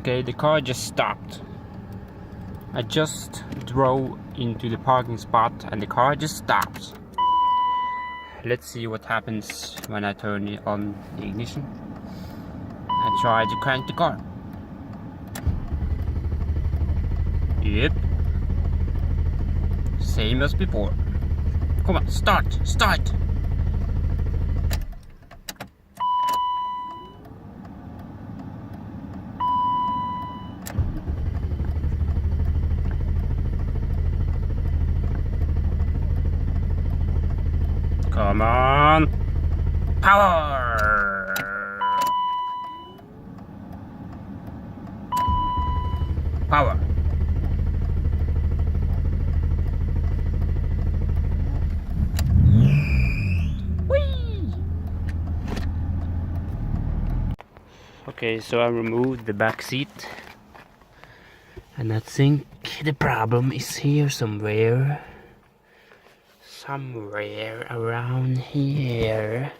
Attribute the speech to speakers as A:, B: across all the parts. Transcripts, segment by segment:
A: Okay, the car just stopped. I just drove into the parking spot and the car just stopped. Let's see what happens when I turn on the ignition and try to crank the car. Yep. Same as before. Come on, start! Start! Come on! Power! Power! Whee! Okay, so I removed the back seat, and I think the problem is here somewhere. Somewhere around here.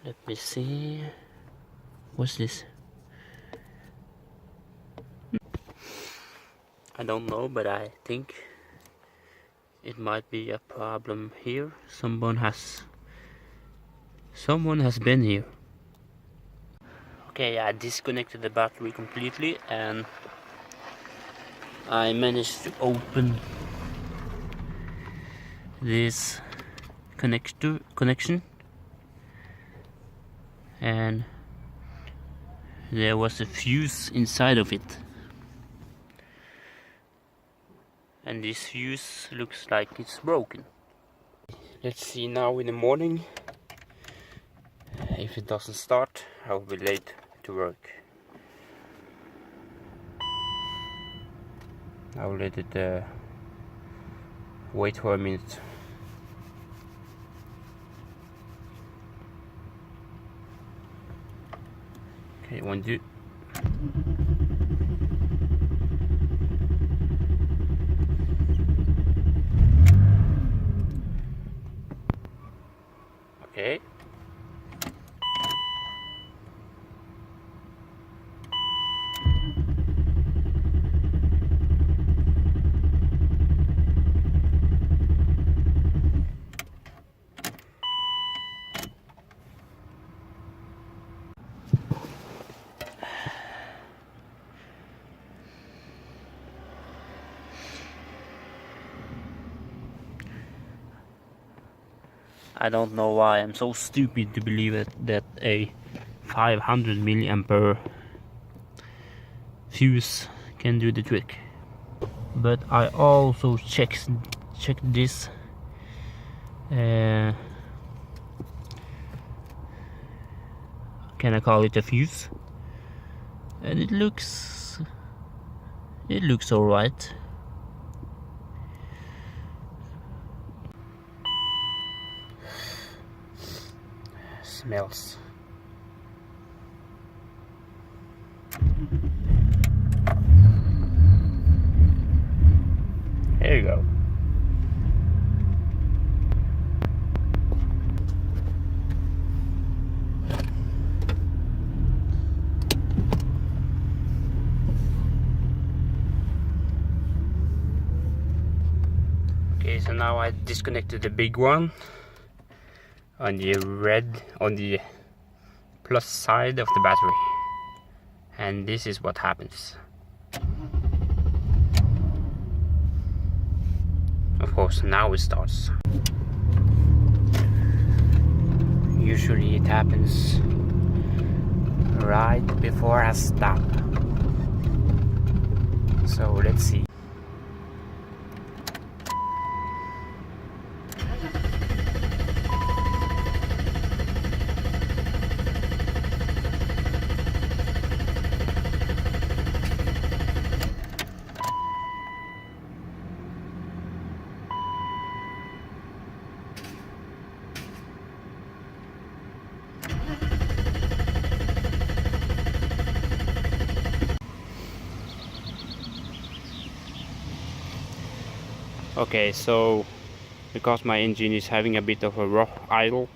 A: Let me see. What's this? I don't know, but I think it might be a problem here. Someone has been here. Okay, I disconnected the battery completely and I managed to open this connection, and there was a fuse inside of it, and this fuse looks like it's broken. Let's see now in the morning. If it doesn't start, I'll be late to work. I'll let it wait for a minute. Okay, 1, 2. Okay. I don't know why I'm so stupid to believe that a 500 milliampere fuse can do the trick. But I also checked this can I call it a fuse? And it looks alright. Smells. There you go. Okay, so now I disconnected the big one on the plus side of the battery, and this is what happens. Of course, now it starts. Usually it happens right before I stop. So let's see. Okay, so because my engine is having a bit of a rough idle,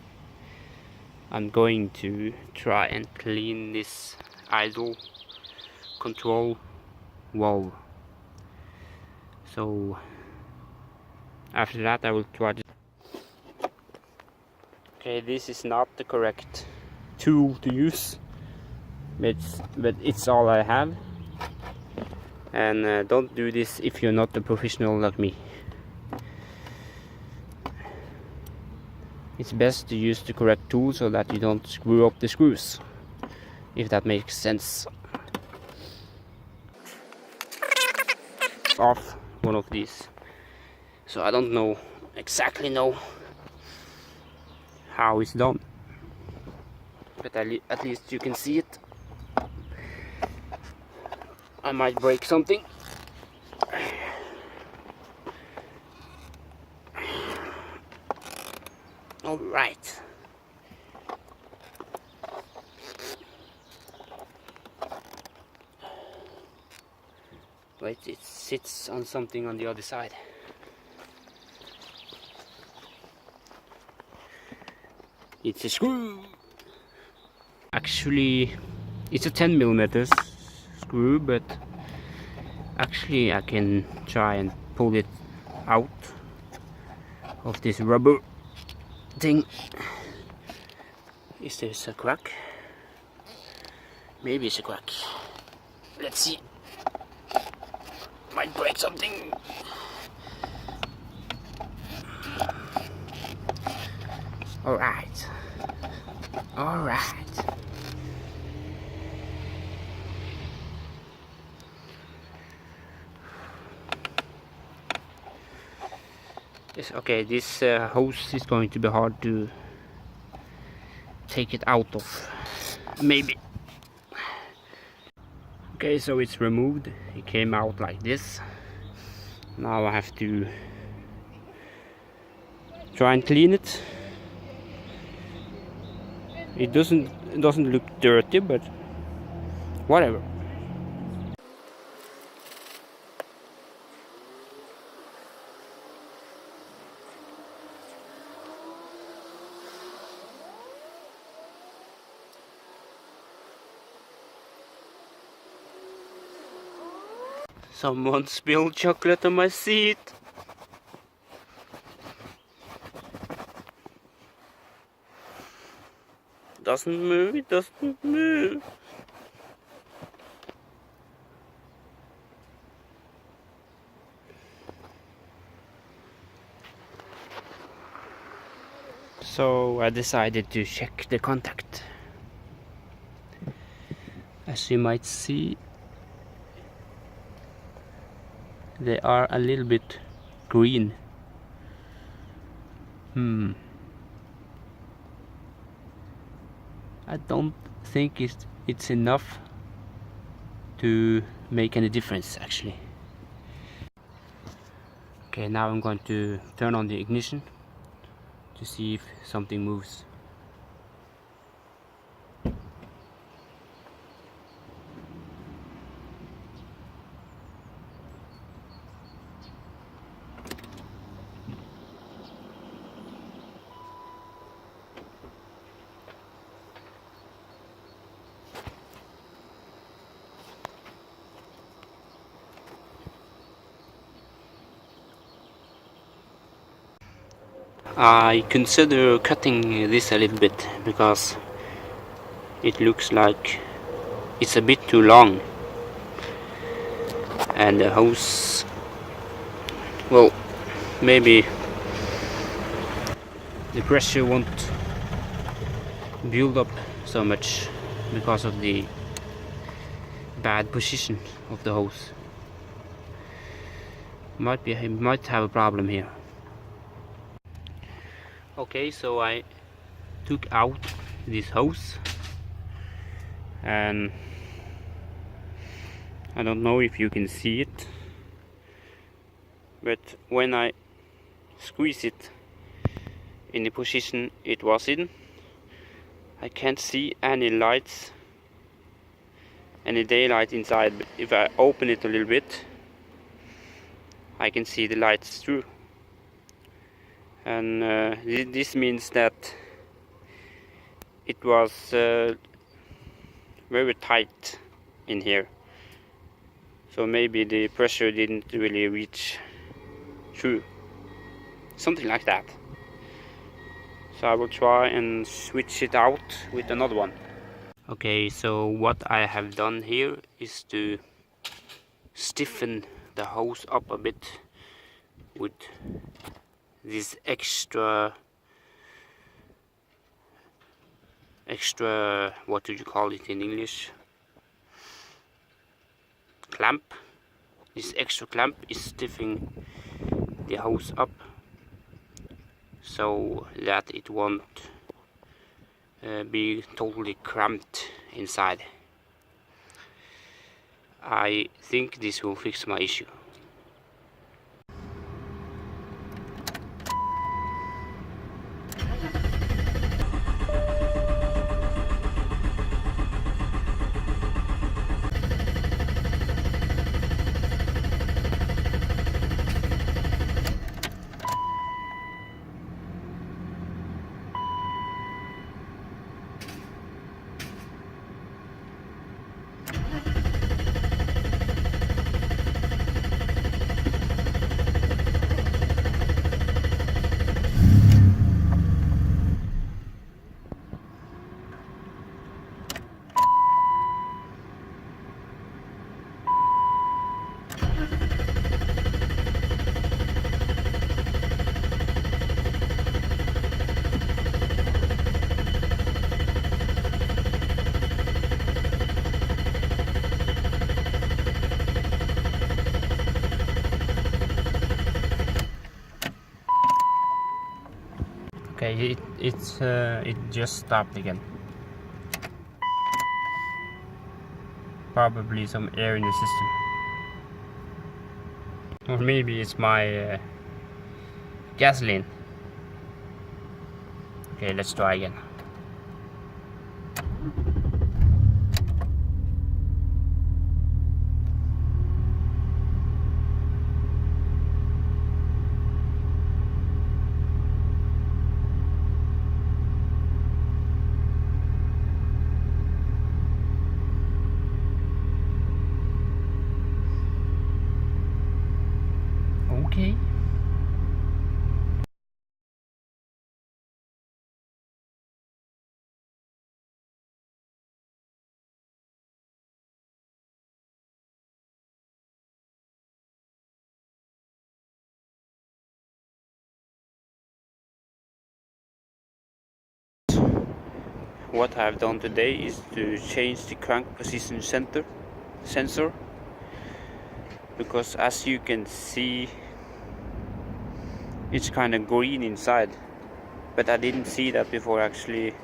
A: I'm going to try and clean this idle control valve. So after that I will try to... Okay, this is not the correct tool to use, but it's all I have. And don't do this if you're not a professional like me. It's best to use the correct tool so that you don't screw up the screws, if that makes sense. Off one of these, so I don't know exactly how it's done, but at least you can see it. I might break something. All right. Wait, it sits on something on the other side. It's a screw. Actually, it's a 10mm screw, but actually I can try and pull it out of this rubber thing. Is there a crack? Maybe it's a crack. Let's see. Might break something. Alright. Alright. Yes, okay, this hose is going to be hard to take it out of. Maybe. Okay, so it's removed. It came out like this. Now I have to try and clean it. It doesn't look dirty, but whatever. Someone spilled chocolate on my seat. Doesn't move, it doesn't move. So I decided to check the contact. As you might see, they are a little bit green. I don't think it's enough to make any difference actually. Okay, now I'm going to turn on the ignition to see if something moves. I consider cutting this a little bit because it looks like it's a bit too long, and the hose, well, maybe the pressure won't build up so much because of the bad position of the hose. Might have a problem here. Okay, so I took out this hose, and I don't know if you can see it, but when I squeeze it in the position it was in, I can't see any lights, any daylight inside. But if I open it a little bit, I can see the lights through. And this means that it was very tight in here, So maybe the pressure didn't really reach through. Something like that. So I will try and switch it out with another one. Okay, so what I have done here is to stiffen the hose up a bit with this extra, what do you call it in English? Clamp. This extra clamp is stiffening the hose up so that it won't be totally cramped inside. I think this will fix my issue. Okay, it just stopped again. Probably some air in the system, or maybe it's my gasoline. Okay, let's try again. Okay. What I've done today is to change the crank position sensor, because as you can see it's kind of green inside, but I didn't see that before I actually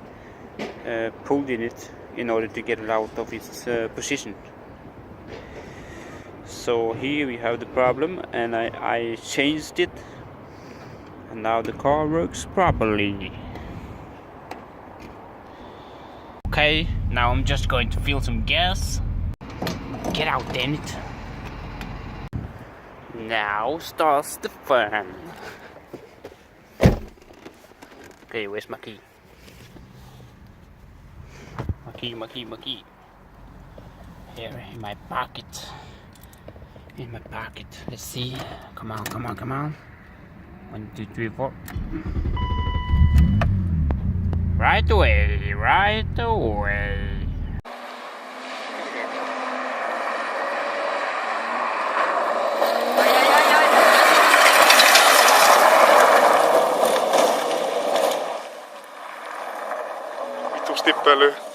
A: pulled in it in order to get it out of its position. So here we have the problem, and I changed it, and now the car works properly. Okay, now I'm just going to fill some gas. Get out, damn it. Now starts the fun. Okay, where's my key? My key. Here in my pocket. Let's see. Come on. 1, 2, 3, 4. Right away.
B: Vitu stippely.